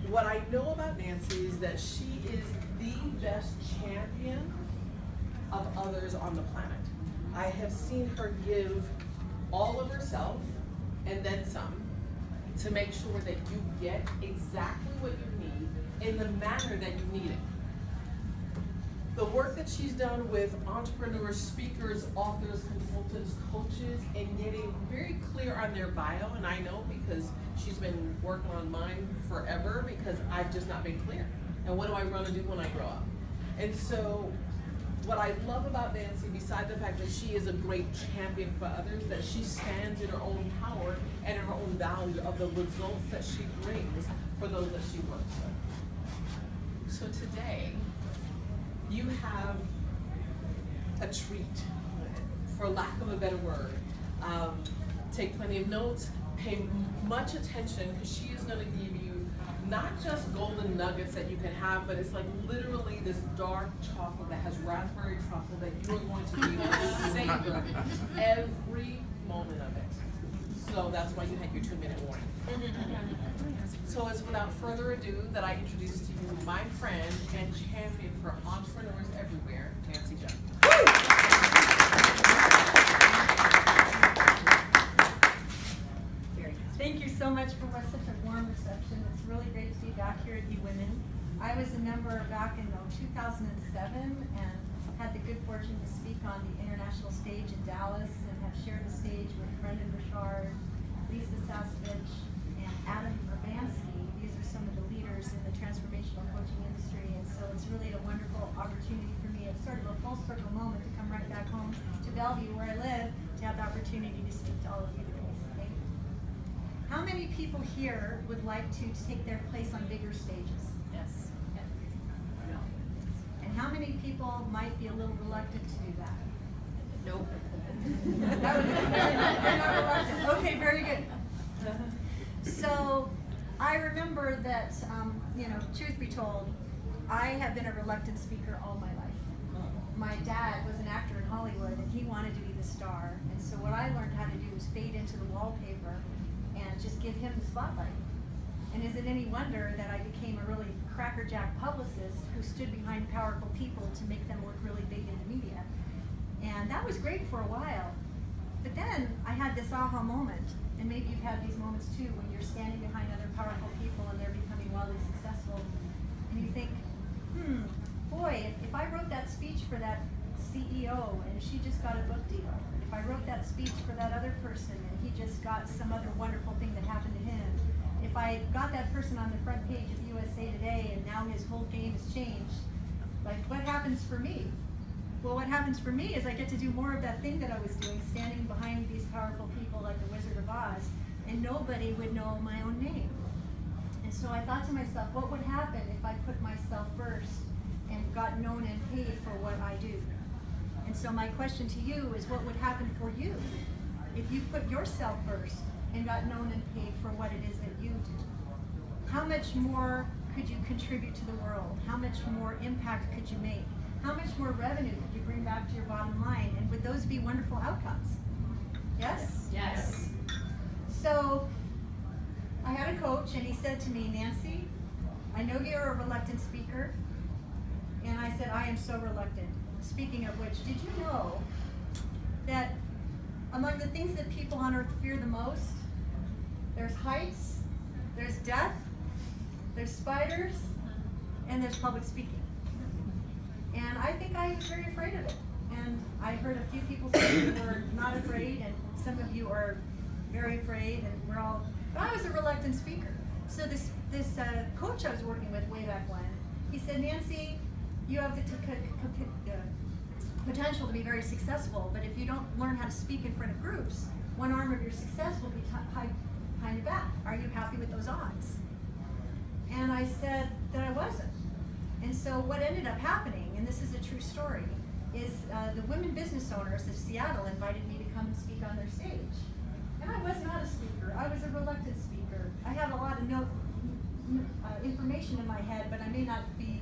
What I know about Nancy is that she is the best champion of others on the planet. I have seen her give all of herself and then some to make sure that you get exactly what you need in the manner that you need it. The work that she's done with entrepreneurs, speakers, authors, consultants, coaches, and getting very clear on their bio, and I know because she's been working on mine forever because I've just not been clear. And what do I want to do when I grow up? And so what I love about Nancy, besides the fact that she is a great champion for others, that she stands in her own power and in her own value of the results that she brings for those that she works with. So today, you have a treat, for lack of a better word. Take plenty of notes, pay much attention, because she is going to give you not just golden nuggets that you can have, but it's like literally this dark chocolate that has raspberry truffle that you are going to be able to savor every moment of it. So that's why you had your 2-minute warning. So it's without further ado that I introduce to you my friend and champion for entrepreneurs everywhere, Nancy Jung. Thank you so much for such a warm reception. It's really great to be back here at eWomen. I was a member back in 2007 and had the good fortune to speak on the international stage in Dallas and have shared the stage with Brendan Burchard, Lisa Sasevich, and Adam Urbanski. These are some of the leaders in the transformational coaching industry, and so it's really a wonderful opportunity for me. It's sort of a full circle moment to come right back home to Bellevue, where I live, to have the opportunity to speak to all of you today. How many people here would like to take their place on bigger stages? Yes. No. And how many people might be a little reluctant to do that? Nope. They're not reluctant. Okay, very good. So I remember that, truth be told, I have been a reluctant speaker all my life. My dad was an actor in Hollywood and he wanted to be the star. And so what I learned how to do was fade into the wallpaper and just give him the spotlight. And is it any wonder that I became a really crackerjack publicist who stood behind powerful people to make them look really big in the media? And that was great for a while. But then I had this aha moment, and maybe you've had these moments too, when you're standing behind other powerful people and they're becoming wildly successful, and you think, boy, if I wrote that speech for that CEO and she just got a book deal, if I wrote that speech for that other person and he just got some other wonderful thing that happened to him, if I got that person on the front page of USA Today and now his whole game has changed, like what happens for me? Well, what happens for me is I get to do more of that thing that I was doing, standing behind these powerful people like the Wizard of Oz, and nobody would know my own name. And so I thought to myself, what would happen if I put myself first and got known and paid for what I do? And so my question to you is, what would happen for you if you put yourself first and got known and paid for what it is that you do? How much more could you contribute to the world? How much more impact could you make? How much more revenue could you bring back to your bottom line? And would those be wonderful outcomes? Yes? Yes. So I had a coach and he said to me, Nancy, I know you're a reluctant speaker. And I said, I am so reluctant. Speaking of which, did you know that among the things that people on earth fear the most, there's heights, there's death, there's spiders, and there's public speaking. And I think I was very afraid of it. And I heard a few people say they were not afraid, and some of you are very afraid, and we're all, but I was a reluctant speaker. So this coach I was working with way back when, he said, Nancy, you have the potential to be very successful, but if you don't learn how to speak in front of groups, one arm of your success will be behind your back. Are you happy with those odds? And I said that I wasn't. And so what ended up happening, and this is a true story, is the women business owners of Seattle invited me to come and speak on their stage. And I was not a speaker. I was a reluctant speaker. I had a lot of information in my head, but I may not be,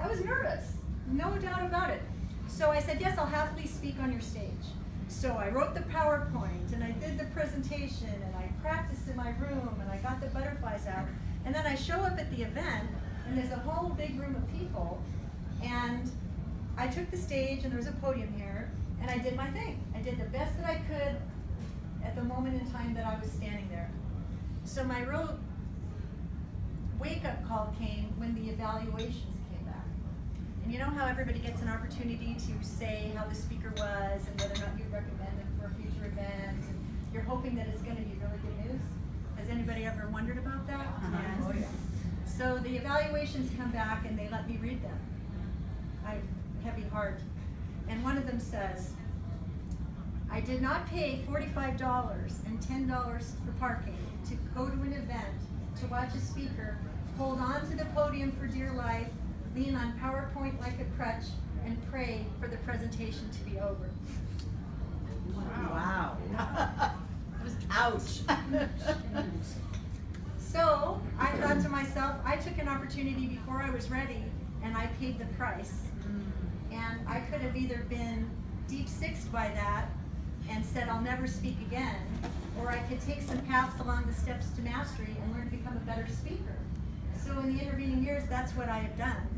I was nervous. No doubt about it. So I said, yes, I'll happily speak on your stage. So I wrote the PowerPoint and I did the presentation and I practiced in my room and I got the butterflies out. And then I show up at the event and there's a whole big room of people, and I took the stage and there was a podium here and I did my thing. I did the best that I could at the moment in time that I was standing there. So my real wake-up call came when the evaluations came back. And you know how everybody gets an opportunity to say how the speaker was and whether or not you'd recommend it for a future event, and you're hoping that it's going to be really good news? Has anybody ever wondered about that? Yes. Oh, yeah. So the evaluations come back and they let me read them. I have a heavy heart. And one of them says, I did not pay $45 and $10 for parking to go to an event to watch a speaker hold on to the podium for dear life, lean on PowerPoint like a crutch, and pray for the presentation to be over. Wow. Ouch. So I thought to myself, I took an opportunity before I was ready, and I paid the price. And I could have either been deep sixed by that and said I'll never speak again, or I could take some paths along the steps to mastery and learn to become a better speaker. So in the intervening years, that's what I have done.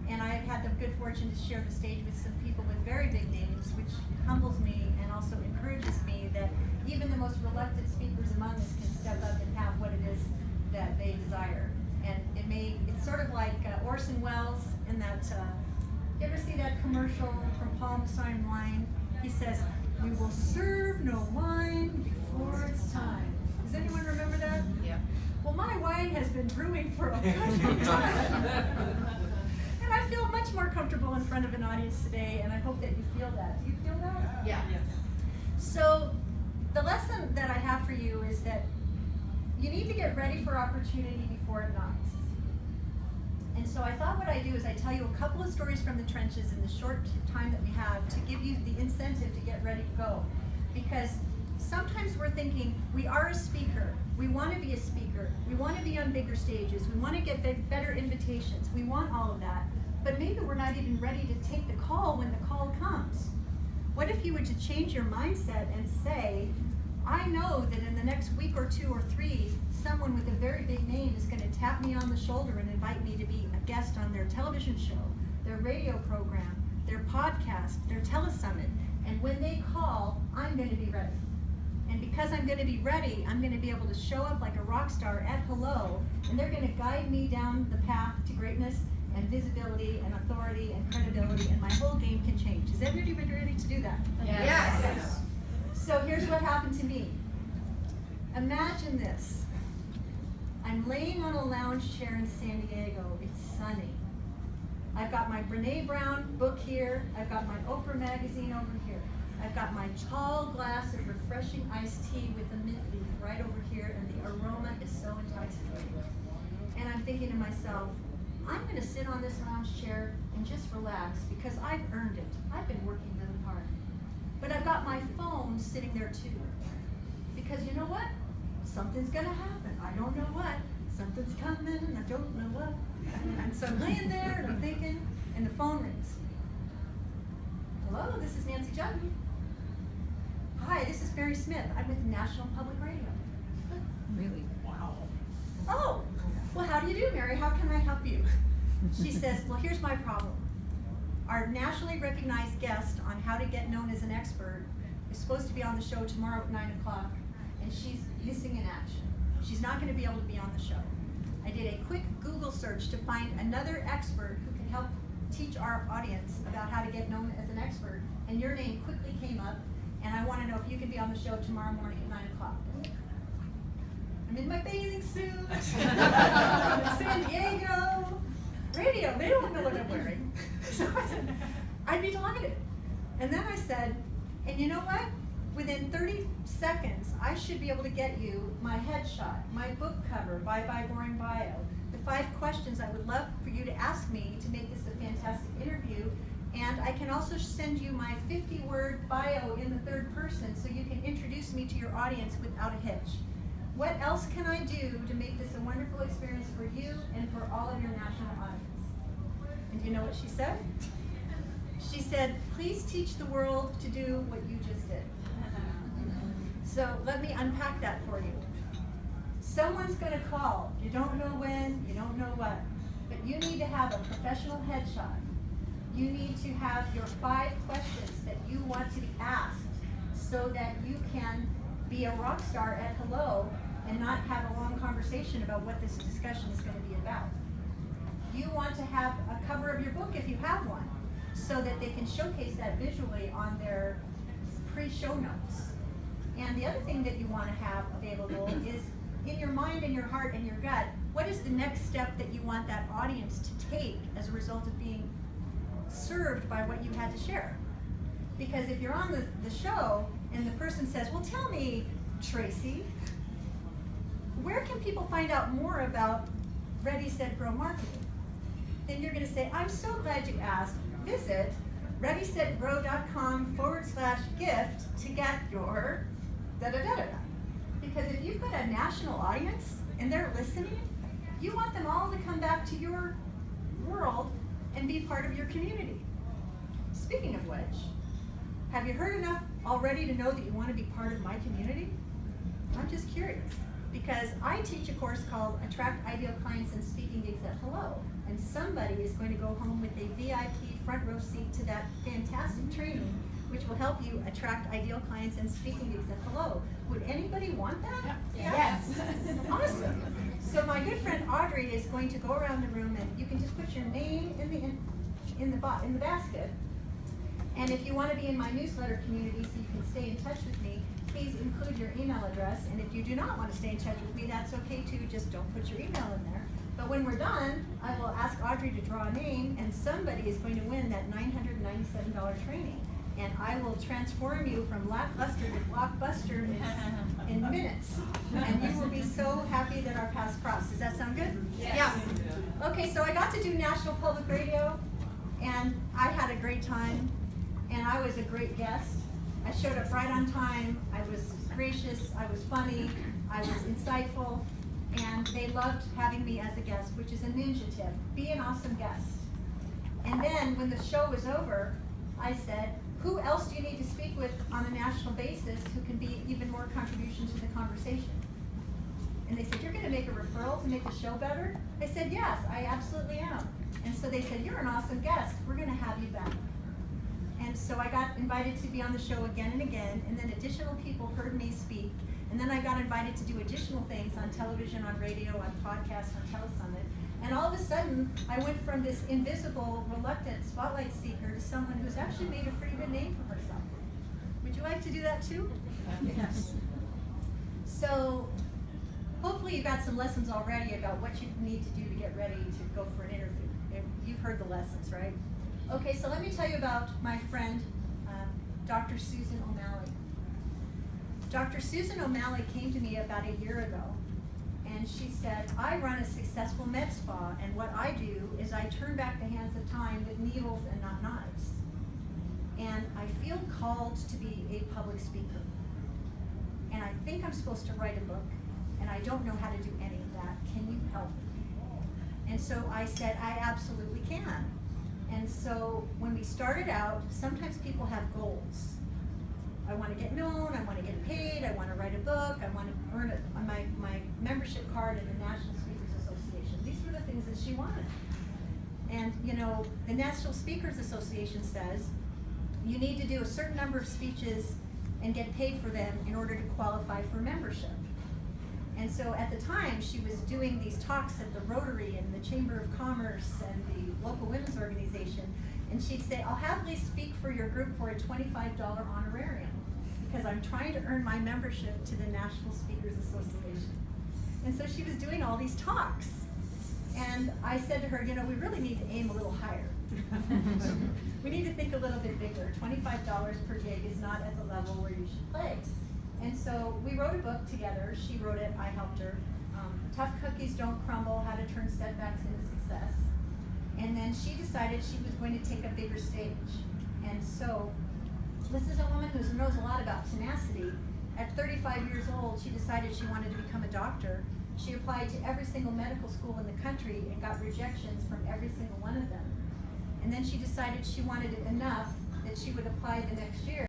And I have had the good fortune to share the stage with some people with very big names, which humbles me and also encourages me that even the most reluctant speakers among us can step up and have what it is that they desire. And it's sort of like Orson Welles in that, you ever see that commercial from Palm Sign Wine? He says, we will serve no wine before it's time. Does anyone remember that? Yeah. Well, my wine has been brewing for a good long time. And I feel much more comfortable in front of an audience today, and I hope that you feel that. Do you feel that? Yeah. So the lesson that I have for you is that you need to get ready for opportunity before it knocks. And so I thought what I do is I tell you a couple of stories from the trenches in the short time that we have to give you the incentive to get ready to go. Because sometimes we're thinking, we are a speaker, we want to be a speaker, we want to be on bigger stages, we want to get better invitations, we want all of that, but maybe we're not even ready to take the call when the call comes. What if you were to change your mindset and say, I know that in the next week or two or three, someone with a very big name is going to tap me on the shoulder and invite me to be a guest on their television show, their radio program, their podcast, their telesummit, and when they call, I'm going to be ready. And because I'm going to be ready, I'm going to be able to show up like a rock star at hello, and they're going to guide me down the path to greatness and visibility and authority and credibility, and my whole game can change. Is everybody ready to do that? Yes. Yes. So here's what happened to me. Imagine this. I'm laying on a lounge chair in San Diego. It's sunny. I've got my Brene Brown book here. I've got my Oprah magazine over here. I've got my tall glass of refreshing iced tea with a mint leaf right over here, and the aroma is so intoxicating. And I'm thinking to myself, I'm going to sit on this lounge chair and just relax because I've earned it. I've been working really hard. But I've got my phone sitting there too. Because you know what? Something's going to happen. I don't know what. Something's coming and I don't know what. And so I'm laying there and I'm thinking, and the phone rings. Hello, this is Nancy Judd. Hi, this is Mary Smith. I'm with National Public Radio. Really? Wow. Oh, well, how do you do, Mary? How can I help you? She says, well, here's my problem. Our nationally recognized guest on how to get known as an expert is supposed to be on the show tomorrow at 9 o'clock, and she's missing in action. She's not going to be able to be on the show. I did a quick Google search to find another expert who can help teach our audience about how to get known as an expert, and your name quickly came up, and I want to know if you can be on the show tomorrow morning at 9 o'clock. I'm in my bathing suit, I'm in San Diego, radio, they don't know what I'm wearing. So I said, I'd be delighted. And then I said, and you know what? Within 30 seconds, I should be able to get you my headshot, my book cover, Bye Bye Boring Bio, the 5 questions I would love for you to ask me to make this a fantastic interview, and I can also send you my 50-word bio in the 3rd person so you can introduce me to your audience without a hitch. What else can I do to make this a wonderful experience for you and for all of your national audience? And do you know what she said? She said, please teach the world to do what you just did. So let me unpack that for you. Someone's going to call. You don't know when, you don't know what, but you need to have a professional headshot. You need to have your 5 questions that you want to be asked so that you can be a rock star at hello and not have a long conversation about what this discussion is going to be about. You want to have a cover of your book if you have one, so that they can showcase that visually on their pre-show notes. And the other thing that you want to have available is in your mind and your heart and your gut, what is the next step that you want that audience to take as a result of being served by what you had to share? Because if you're on the show and the person says, well, tell me, Tracy, where can people find out more about Ready, Set, Grow marketing? Then you're going to say, I'm so glad you asked. Visit readysetgrow.com/gift to get your da-da-da-da-da. Because if you've got a national audience and they're listening, you want them all to come back to your world and be part of your community. Speaking of which, have you heard enough already to know that you want to be part of my community? I'm just curious, because I teach a course called Attract Ideal Clients and Speaking Gigs at Hello, and somebody is going to go home with a VIP front row seat to that fantastic training, which will help you attract ideal clients and speaking gigs at Hello. Would anybody want that? Yes. Awesome. So my good friend Audrey is going to go around the room, and you can just put your name in the basket. And if you want to be in my newsletter community so you can stay in touch with me, please include your email address. And if you do not want to stay in touch with me, that's okay too. Just don't put your email in there. But when we're done, I will ask Audrey to draw a name, and somebody is going to win that $997 training. And I will transform you from lackluster to blockbuster in minutes. And you will be so happy that our paths crossed. Does that sound good? Yes. Yeah. Okay, so I got to do National Public Radio, and I had a great time, and I was a great guest. I showed up right on time. I was gracious. I was funny. I was insightful. And they loved having me as a guest, which is a ninja tip. Be an awesome guest. And then when the show was over, I said, who else do you need to speak with on a national basis who can be even more contribution to the conversation? And they said, you're going to make a referral to make the show better? I said, yes, I absolutely am. And so they said, you're an awesome guest. We're going to have you back. And so I got invited to be on the show again and again, and then additional people heard me speak. And then I got invited to do additional things on television, on radio, on podcasts, on TeleSummit. And all of a sudden, I went from this invisible, reluctant spotlight seeker to someone who's actually made a pretty good name for herself. Would you like to do that too? Yes. So hopefully you got some lessons already about what you need to do to get ready to go for an interview. You've heard the lessons, right? Okay, so let me tell you about my friend, Dr. Susan O'Malley. Dr. Susan O'Malley came to me about a year ago, and she said, I run a successful med spa, and what I do is I turn back the hands of time with needles and not knives. And I feel called to be a public speaker. And I think I'm supposed to write a book, and I don't know how to do any of that. Can you help me? And so I said, I absolutely can. And so when we started out, sometimes people have goals. I want to get known, I want to get paid, I want to write a book, I want to earn my membership card in the National Speakers Association. These were the things that she wanted. And you know, the National Speakers Association says you need to do a certain number of speeches and get paid for them in order to qualify for membership. And so at the time, she was doing these talks at the Rotary and the Chamber of Commerce and the local women's organization. And she'd say, I'll happily speak for your group for a $25 honorarium because I'm trying to earn my membership to the National Speakers Association. And so she was doing all these talks. And I said to her, you know, we really need to aim a little higher. We need to think a little bit bigger. $25 per gig is not at the level where you should play. And so we wrote a book together. She wrote it, I helped her. Tough Cookies Don't Crumble, How to Turn Setbacks into Success. And then she decided she was going to take a bigger stage. And so this is a woman who knows a lot about tenacity. At 35 years old, she decided she wanted to become a doctor. She applied to every single medical school in the country and got rejections from every single one of them. And then she decided she wanted it enough that she would apply the next year.